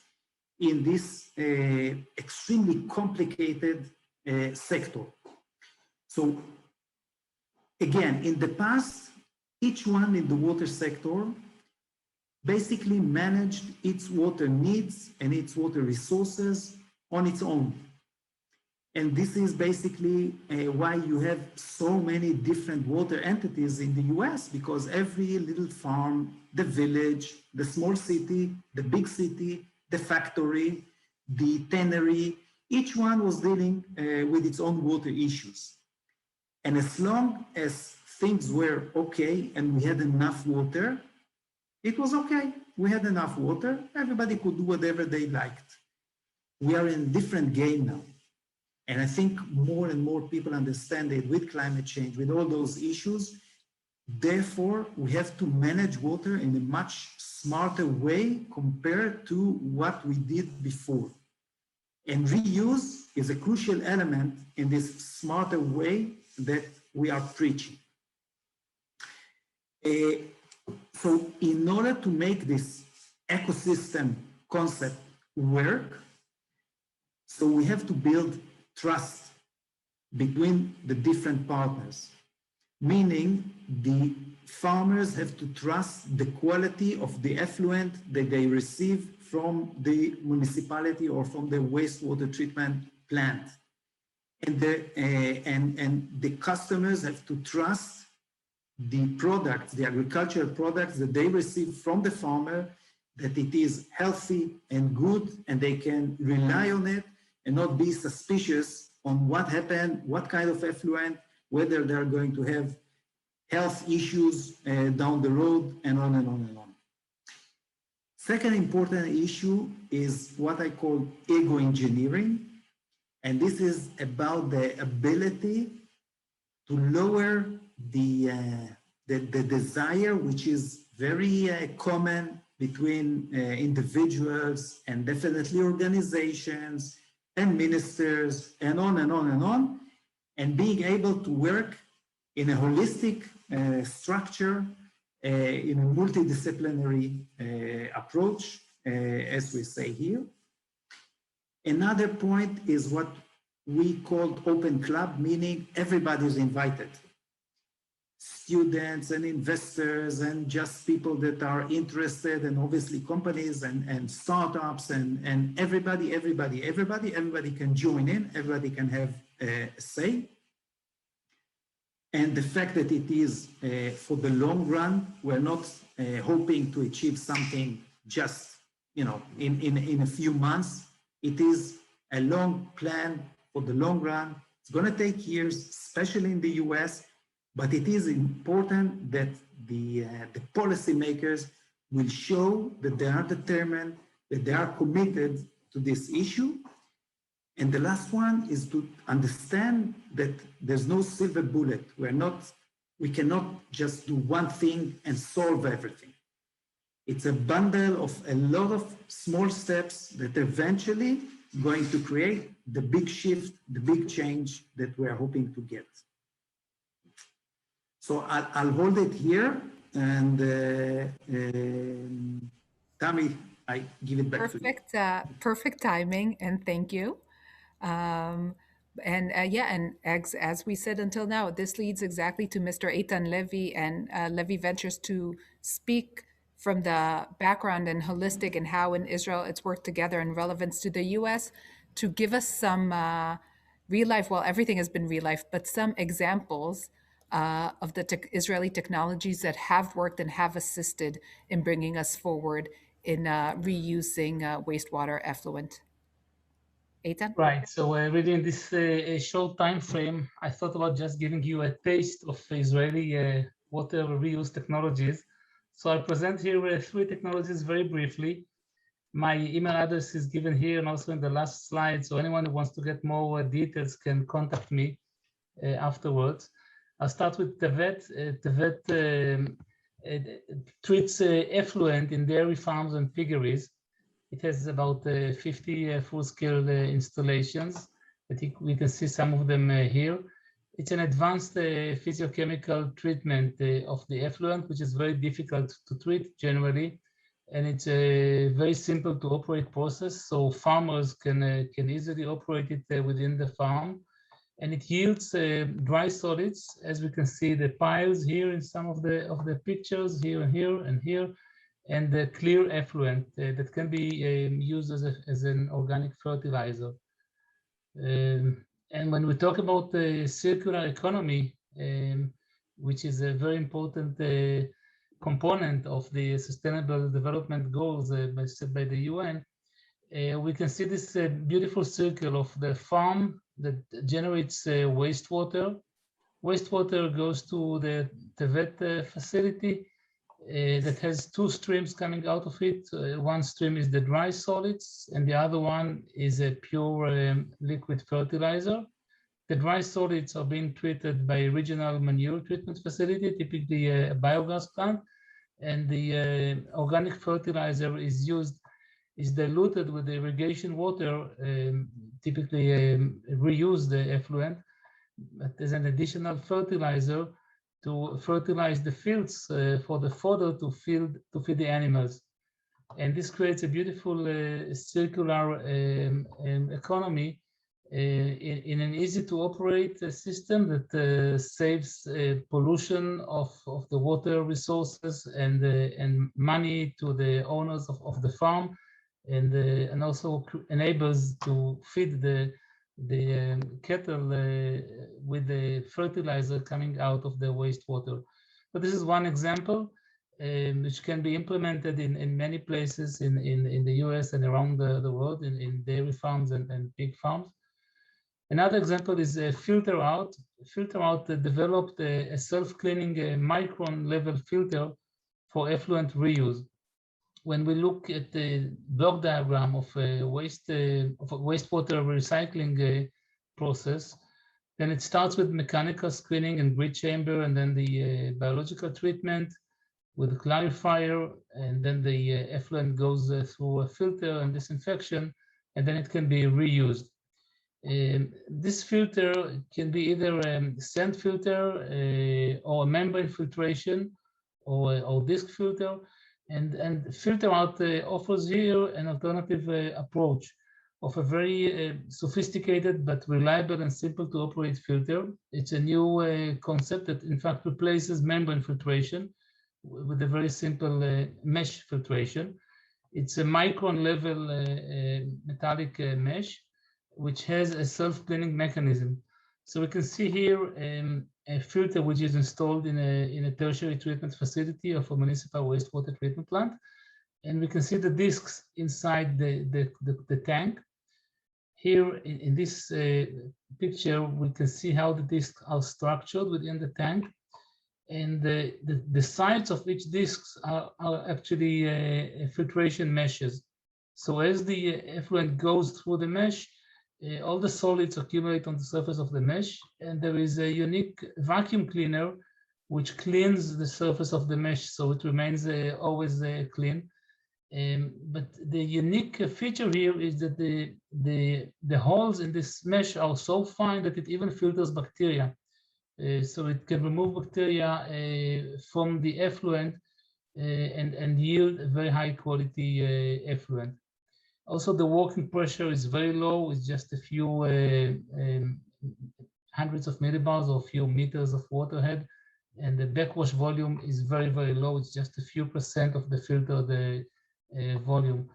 in this extremely complicated sector? So again, in the past, each one in the water sector basically managed its water needs and its water resources on its own. And this is basically why you have so many different water entities in the US, because every little farm, the village, the small city, the big city, the factory, the tannery, each one was dealing with its own water issues. And as long as things were okay and we had enough water, it was okay. We had enough water. Everybody could do whatever they liked. we are in a different game now. And I think more and more people understand it with climate change, with all those issues. Therefore, we have to manage water in a much smarter way compared to what we did before. And reuse is a crucial element in this smarter way that we are preaching. So in order to make this ecosystem concept work, so we have to build trust between the different partners, meaning the farmers have to trust the quality of the effluent that they receive from the municipality or from the wastewater treatment plant. And the customers have to trust the products, the agricultural products that they receive from the farmer, that it is healthy and good, and they can rely on it and not be suspicious on what happened, what kind of effluent, whether they're going to have health issues down the road, and on and on and on. Second important issue is what I call ego engineering. And this is about the ability to lower the desire, which is very common between individuals and definitely organizations and ministers and on and on and on, and being able to work in a holistic structure, in a multidisciplinary approach, as we say here. Another point is what we call open club, meaning everybody is invited. Students and investors and just people that are interested, and obviously companies and startups and everybody can join in, everybody can have a say. And the fact that it is for the long run, we're not hoping to achieve something just, in a few months. It is a long plan for the long run. It's going to take years, especially in the US, but it is important that the policymakers will show that they are determined, that they are committed to this issue. And the last one is to understand that there's no silver bullet. We cannot just do one thing and solve everything. It's a bundle of a lot of small steps that eventually going to create the big shift, the big change that we are hoping to get. So I'll hold it here, and Tammy, I give it back to you. Perfect timing, and thank you. And as we said until now, this leads exactly to Mr. Eytan Levy and Levy Ventures to speak from the background and holistic and how in Israel it's worked together in relevance to the US, to give us some real life, well, everything has been real life, but some examples of the Israeli technologies that have worked and have assisted in bringing us forward in reusing wastewater effluent. Eytan? Right. So really in this short time frame, I thought about just giving you a taste of Israeli water reuse technologies. So I present here 3 technologies very briefly. My email address is given here and also in the last slide. So anyone who wants to get more details can contact me afterwards. I'll start with Tevet. Tevet treats effluent in dairy farms and piggeries. It has about 50 full-scale installations. I think we can see some of them here. It's an advanced physiochemical treatment of the effluent, which is very difficult to treat generally. And it's a very simple to operate process, so farmers can easily operate it within the farm. And it yields dry solids, as we can see the piles here in some of the pictures, here and here and here, and the clear effluent that can be used as an organic fertilizer. And when we talk about the circular economy, which is a very important component of the Sustainable Development Goals set by the UN, we can see this beautiful circle of the farm that generates wastewater. Wastewater goes to the Tevet facility, that has two streams coming out of it. One stream is the dry solids, and the other one is a pure liquid fertilizer. The dry solids are being treated by a regional manure treatment facility, typically a biogas plant, and the organic fertilizer is diluted with the irrigation water, typically reused effluent, but as an additional fertilizer to fertilize the fields for the fodder to feed the animals. And this creates a beautiful circular economy in an easy to operate system that saves pollution of the water resources and money to the owners of the farm, and also enables to feed the cattle with the fertilizer coming out of the wastewater. But this is one example which can be implemented in many places in the US and around the world, in dairy farms and pig farms. Another example is Filter Out. Filter Out developed a self-cleaning micron level filter for effluent reuse. When we look at the block diagram of a wastewater recycling process, then it starts with mechanical screening and grid chamber, and then the biological treatment with a clarifier, and then the effluent goes through a filter and disinfection, and then it can be reused. This filter can be either a sand filter or a membrane filtration or disc filter. And Filter Out offers here an alternative approach of a very sophisticated but reliable and simple to operate filter. It's a new concept that in fact replaces membrane filtration with a very simple mesh filtration. It's a micron level metallic mesh, which has a self-cleaning mechanism. So we can see here a filter which is installed in a tertiary treatment facility of a municipal wastewater treatment plant. And we can see the discs inside the tank. Here in this picture, we can see how the discs are structured within the tank. And the sides of each discs are actually filtration meshes. So as the effluent goes through the mesh, all the solids accumulate on the surface of the mesh, and there is a unique vacuum cleaner which cleans the surface of the mesh, so it remains always clean. But the unique feature here is that the holes in this mesh are so fine that it even filters bacteria. So it can remove bacteria from the effluent and yield a very high quality effluent. Also, the working pressure is very low. It's just a few hundreds of millibars or a few meters of water head. And the backwash volume is very, very low. It's just a few % of the filtered volume.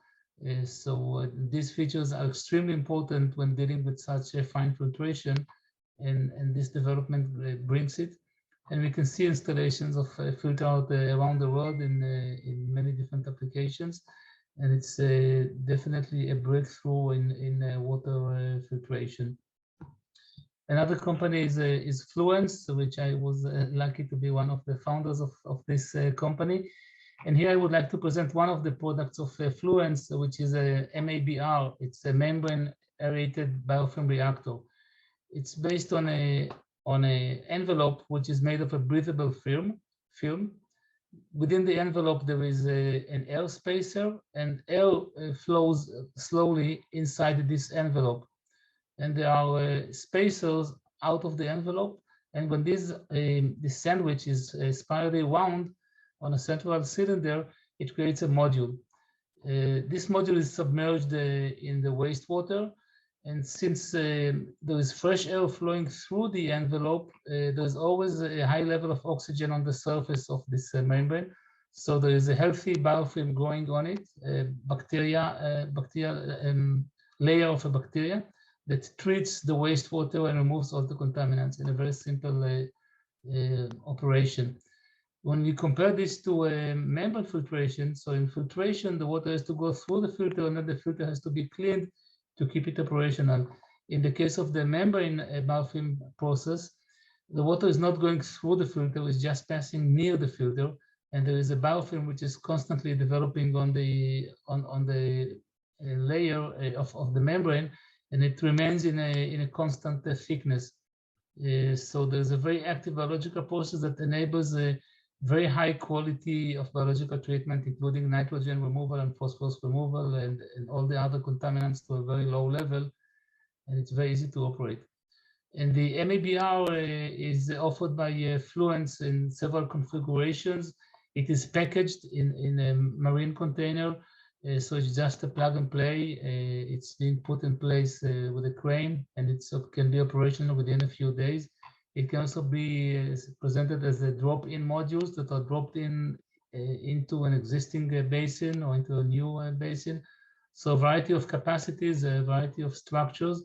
So these features are extremely important when dealing with such a fine filtration. And this development brings it. And we can see installations of Filter Out around the world in many different applications. And it's definitely a breakthrough in water filtration. Another company is Fluence, which I was lucky to be one of the founders of this company. And here I would like to present one of the products of Fluence, which is a MABR. It's a membrane aerated biofilm reactor. It's based on a envelope which is made of a breathable film. Within the envelope, there is an air spacer, and air flows slowly inside this envelope. And there are spacers out of the envelope. And when this sandwich is spirally wound on a central cylinder, it creates a module. This module is submerged in the wastewater. And since there is fresh air flowing through the envelope, there's always a high level of oxygen on the surface of this membrane. So there is a healthy biofilm growing on it, layer of a bacteria that treats the wastewater and removes all the contaminants in a very simple operation. When we compare this to membrane filtration, so in filtration, the water has to go through the filter, and then the filter has to be cleaned to keep it operational. In the case of the membrane biofilm process, the water is not going through the filter, it's just passing near the filter, and there is a biofilm which is constantly developing on the layer of the membrane, and it remains in a constant thickness. So there's a very active biological process that enables a very high quality of biological treatment, including nitrogen removal and phosphorus removal and all the other contaminants to a very low level, and it's very easy to operate. And the MABR is offered by Fluence in several configurations. It is packaged in a marine container, so it's just a plug and play. It's being put in place with a crane, and it can be operational within a few days. It can also be presented as a drop-in modules that are dropped in into an existing basin or into a new basin. So a variety of capacities, a variety of structures,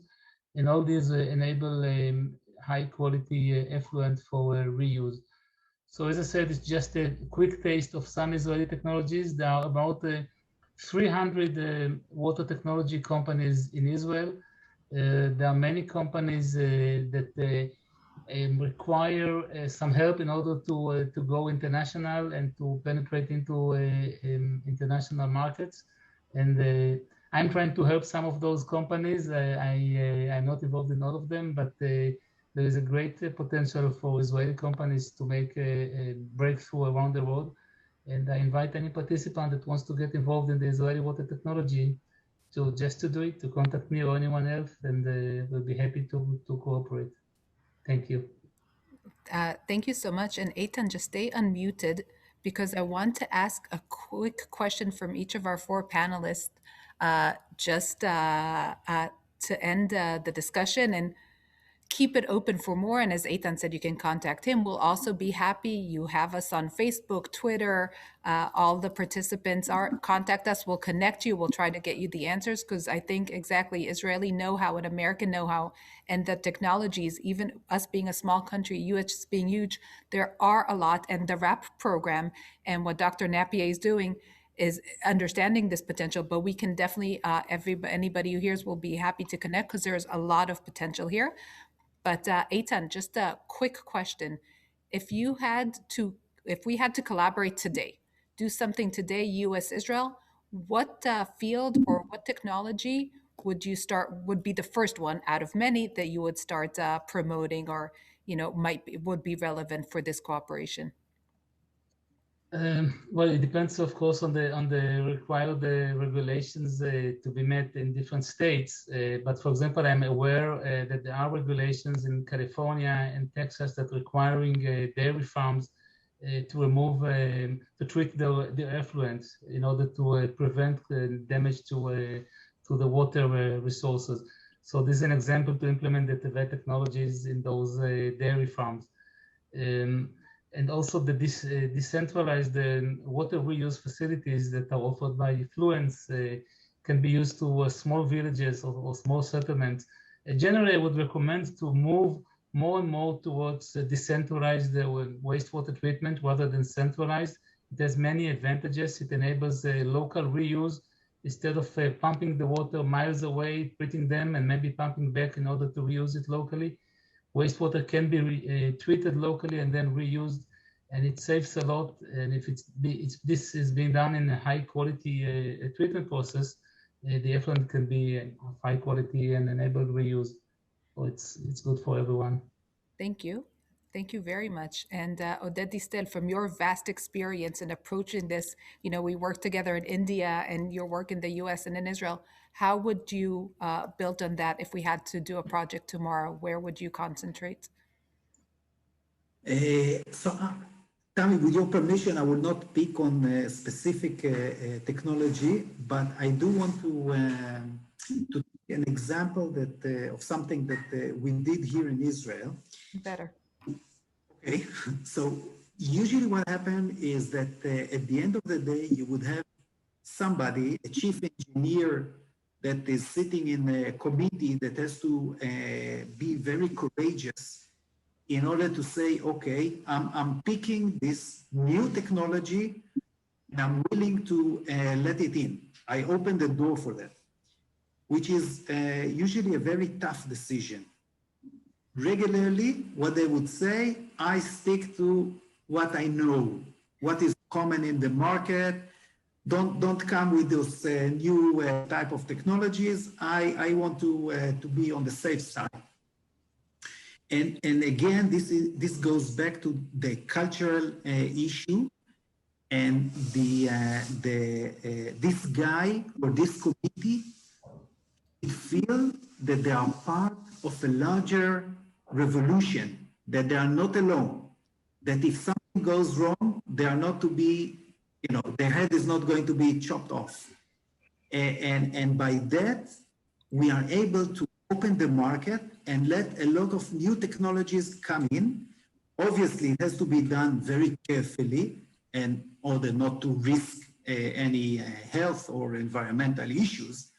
and all these enable high quality effluent for reuse. So as I said, it's just a quick taste of some Israeli technologies. There are about 300 water technology companies in Israel. There are many companies that require some help in order to go international and to penetrate into international markets. And I'm trying to help some of those companies. I'm not involved in all of them, but there is a great potential for Israeli companies to make a breakthrough around the world. And I invite any participant that wants to get involved in the Israeli water technology to do it, to contact me or anyone else, and we'll be happy to cooperate. Thank you. Thank you so much. And Eytan, just stay unmuted because I want to ask a quick question from each of our four panelists to end the discussion and keep it open for more. And as Eytan said, you can contact him. We'll also be happy. You have us on Facebook, Twitter. All the participants contact us. We'll connect you. We'll try to get you the answers because I think exactly Israeli know-how and American know-how and the technologies, even us being a small country, US being huge, there are a lot. And the RAP program and what Dr. Nappier is doing is understanding this potential, but we can definitely, anybody who hears will be happy to connect because there's a lot of potential here. But Eytan, just a quick question. If we had to collaborate today, do something today, US, Israel, what field or what technology would be the first one out of many that you would start promoting or, would be relevant for this cooperation? Well, it depends, of course, on the required regulations to be met in different states. But for example, I'm aware that there are regulations in California and Texas that requiring dairy farms to treat the effluent in order to prevent damage to the water resources. So this is an example to implement the technologies in those dairy farms. And also the decentralized water reuse facilities that are offered by Fluence can be used to small villages or small settlements. Generally, I would recommend to move more and more towards decentralized wastewater treatment rather than centralized. It has many advantages. It enables local reuse instead of pumping the water miles away, treating them, and maybe pumping back in order to reuse it locally. Wastewater can be treated locally and then reused, and it saves a lot. And if this is being done in a high quality treatment process, the effluent can be of high quality and enable reuse. So it's good for everyone. Thank you. Thank you very much. And Oded Distel, from your vast experience in approaching this, we work together in India and your work in the US and in Israel. How would you build on that if we had to do a project tomorrow? Where would you concentrate? Tammy, with your permission, I will not pick on a specific technology, but I do want to take an example of something that we did here in Israel. Better. Okay, so usually what happens is that at the end of the day, you would have somebody, a chief engineer, that is sitting in a committee that has to be very courageous in order to say, okay, I'm picking this new technology and I'm willing to let it in. I open the door for that, which is usually a very tough decision. Regularly, what they would say, I stick to what I know, what is common in the market. Don't come with those new type of technologies. I want to be on the safe side. And again, this goes back to the cultural issue, and this guy or this committee feel that they are part of a larger revolution, that they are not alone, that if something goes wrong, they are not to be, their head is not going to be chopped off. And by that, we are able to open the market and let a lot of new technologies come in. Obviously, it has to be done very carefully in order not to risk any health or environmental issues.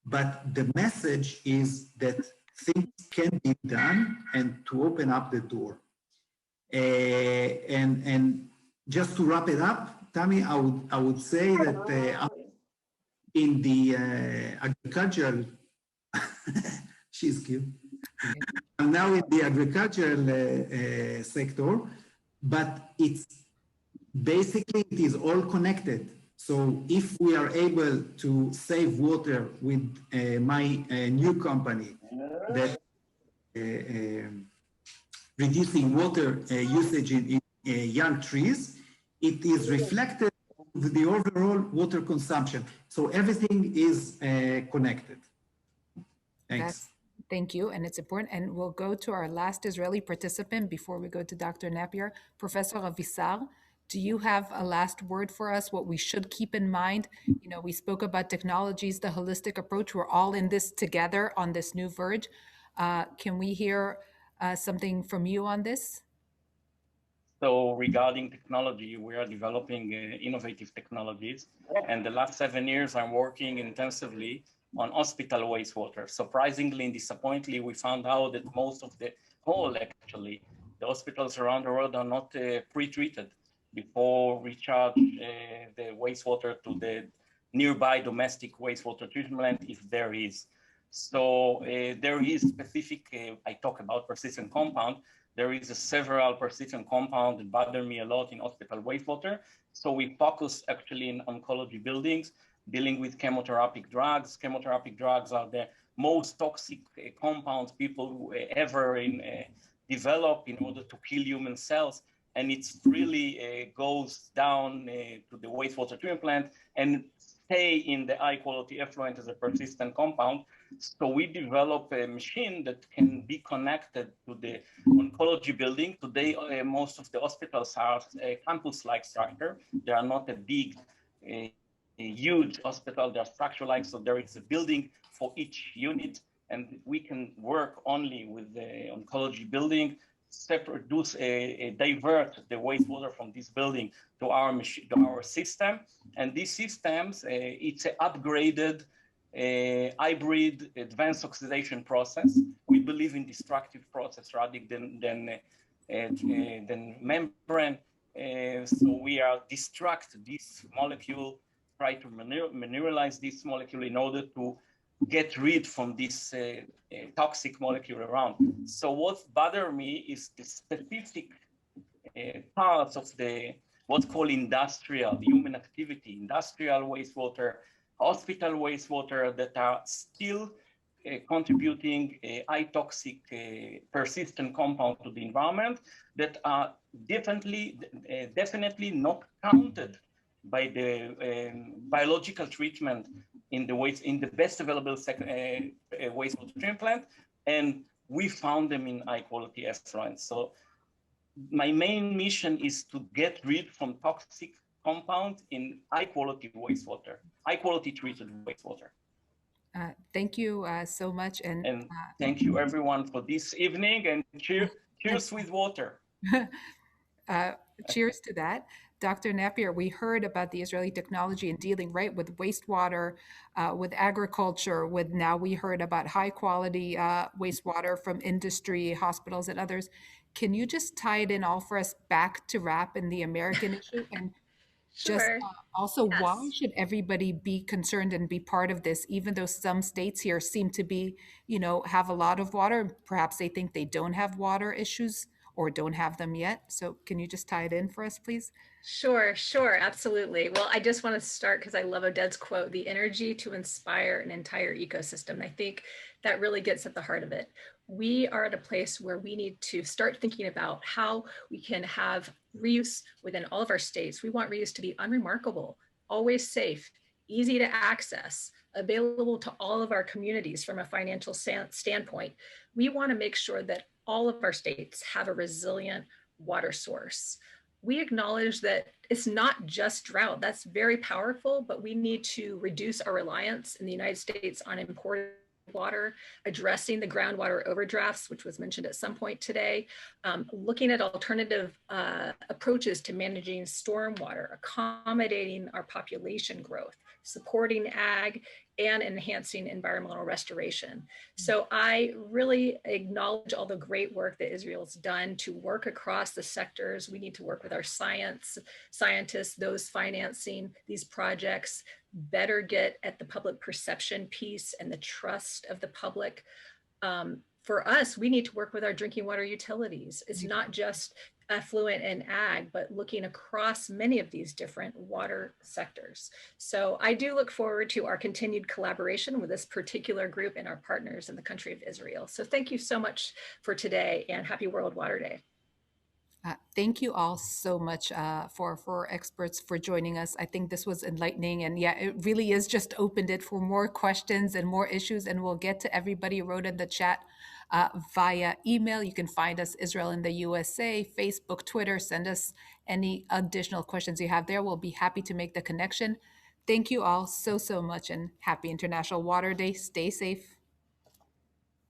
But the message is that things can be done and to open up the door. And just to wrap it up, Tammy, I would say that in the agricultural, she's cute. I'm now in the agricultural sector, but it's basically, it is all connected. So if we are able to save water with my new company that reducing water usage in young trees, it is reflected with the overall water consumption. So everything is connected. Thanks. Thank you, and it's important. And we'll go to our last Israeli participant before we go to Dr. Nappier. Professor Avisar, do you have a last word for us, what we should keep in mind? We spoke about technologies, the holistic approach. We're all in this together on this new verge. Can we hear something from you on this? So regarding technology, we are developing innovative technologies. And the last 7 years, I'm working intensively on hospital wastewater. Surprisingly and disappointingly, we found out that most of the hospitals around the world are not pre-treated before recharge the wastewater to the nearby domestic wastewater treatment plant, if there is. So there is specific, I talk about persistent compound, there is several persistent compounds that bother me a lot in hospital wastewater. So we focus actually in oncology buildings, dealing with chemotherapeutic drugs. Chemotherapeutic drugs are the most toxic compounds people ever develop in order to kill human cells. And it really goes down to the wastewater treatment plant and stay in the high quality effluent as a persistent compound. So we develop a machine that can be connected to the oncology building. Today, most of the hospitals are a campus-like structure. They are not a big, huge hospital. They are structure-like, so there is a building for each unit, and we can work only with the oncology building, divert the wastewater from this building to our system. And these systems, it's an upgraded hybrid advanced oxidation process. We believe in destructive process rather than membrane. So we are destruct this molecule, try to mineralize this molecule in order to get rid from this toxic molecule around. So what bothers me is the specific parts of what's called industrial, human activity, industrial wastewater, hospital wastewater that are still contributing high toxic persistent compound to the environment that are definitely not counted by the biological treatment in the best available wastewater treatment plant, and we found them in high quality effluent. So my main mission is to get rid from toxic compounds in high quality wastewater, high quality treated wastewater. Thank you so much, and thank you everyone for this evening, and cheers with water. Cheers to that. Dr. Nappier, we heard about the Israeli technology in dealing with wastewater, with agriculture, now we heard about high quality wastewater from industry, hospitals, and others. Can you just tie it in all for us back to wrap in the American issue? And just also, yes, why should everybody be concerned and be part of this, even though some states here seem to be, have a lot of water, perhaps they think they don't have water issues or don't have them yet. So can you just tie it in for us, please? Sure, sure, absolutely. Well, I just want to start because I love Oded's quote, the energy to inspire an entire ecosystem. I think that really gets at the heart of it. We are at a place where we need to start thinking about how we can have reuse within all of our states. We want reuse to be unremarkable, always safe, easy to access, available to all of our communities from a financial standpoint. We want to make sure that all of our states have a resilient water source. We acknowledge that it's not just drought. That's very powerful, but we need to reduce our reliance in the United States on imported water, addressing the groundwater overdrafts, which was mentioned at some point today, looking at alternative approaches to managing stormwater, accommodating our population growth, supporting ag, and enhancing environmental restoration. So I really acknowledge all the great work that Israel's done to work across the sectors. We need to work with our scientists, those financing these projects, better get at the public perception piece and the trust of the public. For us, we need to work with our drinking water utilities. It's not just affluent and ag, but looking across many of these different water sectors. So I do look forward to our continued collaboration with this particular group and our partners in the country of Israel. So thank you so much for today, and happy World Water Day. Thank you all so much for experts for joining us. I think this was enlightening, and yeah, it really is just opened it for more questions and more issues, and we'll get to everybody who wrote in the chat via email. You can find us, Israel in the USA, Facebook, Twitter. Send us any additional questions you have there. We'll be happy to make the connection. Thank you all so much, and happy International Water Day. Stay safe.